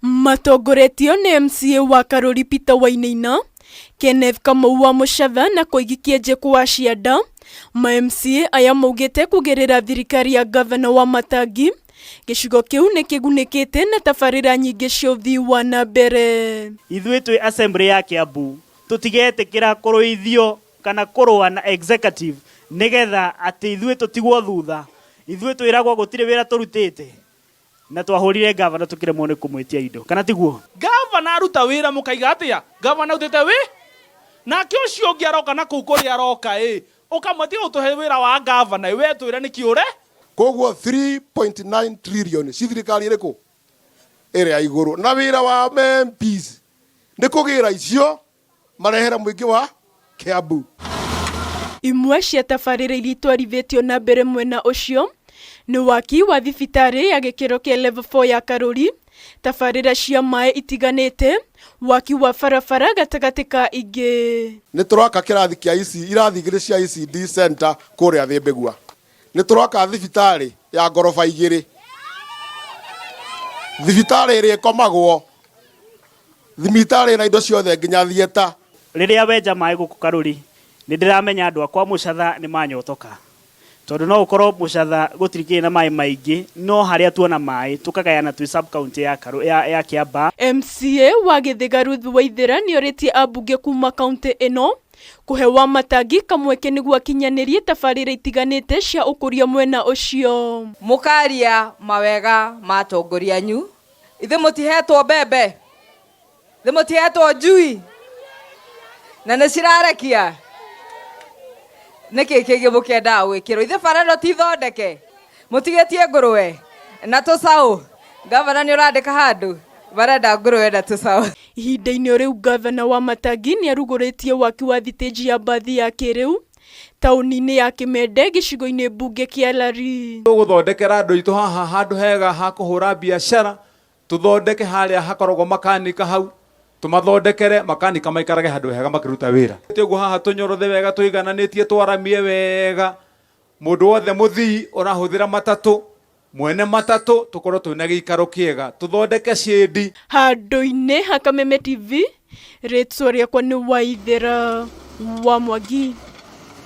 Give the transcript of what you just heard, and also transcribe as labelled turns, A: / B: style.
A: Matongoretio nĩ MCA wa Karuri Peter Wainaina, Kenneth Kamau wa Mũchatha na Koigi Kĩenjeku wa Cianda. Ma MCA aya maugĩte kũgerera thirikari ya Gavana wa Matangi, gĩcigo kĩu nĩ kĩgunĩkĩte na tabarĩra nyingĩ cia ũthii wa na mbere.
B: Ithuĩ twĩ assembly ya Kiambu tũtigetĩkĩra kũrũithio kana kũrũa na executive nĩgetha atĩ ithuĩ tũtigwo thutha. Ithuĩ twĩragwo gũtirĩ wĩra tũrutĩte na twahũrire Gavana tũkĩremwo nĩ kũmwĩtia indo, kana tiguo?
C: Gavana aruta wĩra mũkaiga atĩa? Gavana utete wĩ nake ũcio ũngĩ aroka na kũu kũrĩa aroka ũkamwĩtia ũtũhe wĩra wa Gavana we twĩra nĩ kĩũre.
D: Koguo 3.9 trillion ci thirikari ĩrĩkũ ĩrĩa igũrũ na wĩra wa MPs nĩ kũgĩra icio marehera mũingĩ wa Kiambu.
A: Imwe cia tabarĩra iria itwarithĩtio na mbere mwena ũcio nĩ waki wa thibitarĩ ya gĩkĩro kĩa level 4 ya Karuri, tabarĩra cia maĩ itiganĩte, waki wa barabara gatagatĩ ka ingĩ.
D: Nĩ tũraka kĩrathi kĩa irathi igĩrĩ cia ECD center kũrĩa Thĩmbĩgua. Nĩ tũraka thibitarĩ ya ngoroba igĩrĩ, thibitarĩ ĩrĩa ĩkomagwo, thibitarĩ na indo ciothe nginya thieta.
B: Rĩrĩa wenja maĩ gũkũ Karuri nĩ ndĩramenya andũ akwa Mũchatha nĩ manyotoka, tondũ no ũkorwo Mũchatha gũtirĩ na maĩ maingĩ, no harĩa tuona maĩ tũkagayana twĩ sub county ya Kiamba.
A: MCA wa Gĩthĩga Ruth Waithĩra nĩ orĩtie ambunge kuma kaunti ĩno kũhewa Matangi kamweke nĩguo akinyanĩrie tabarĩra itiganĩte cia ũkũria mwena ũcio.
E: Mũkaria mawega matongoria anyu, ithe mũtihetwo mbembe, ithe mũtihetwo njui na nĩ cirarekia nĩkĩ kĩngĩ mũkĩendaga gwĩkĩrwo? Ithe barano ti thondeke, mũtigĩtie ngũrũwe na tũcaũ. Gavana nĩ ũrandĩka handũ barenda ngũrũwe na tũcaũ.
A: Ihinda-inĩ rĩu Gavana wa Matangi nĩ arugũrĩtie waki wa thitĩnji ya mbathi ya kĩrĩu taũni-inĩ ya Kĩmende gĩcigo-inĩ mbunge kĩa Lari.
F: Tũgũthondekera andũ aitũ haha handũ hega ha kũhũra biacara, tũthondeke harĩa hakoragwo makanika hau, tumathondekere makanika maikarage handũ hega makiruta wĩra. Ũguo haha tũnyorothe wega tũigananĩtie twaramie wega, mũndũ wothe mũthii ũrahũthĩra matatũ, mwene matatũ tũkorwo twĩna gĩikaro kĩega, tũthondeke shedi.
A: Handũ-inĩ ha Kameme TV, rĩtwa rĩakwa nĩ Waithĩra wa Mwangi.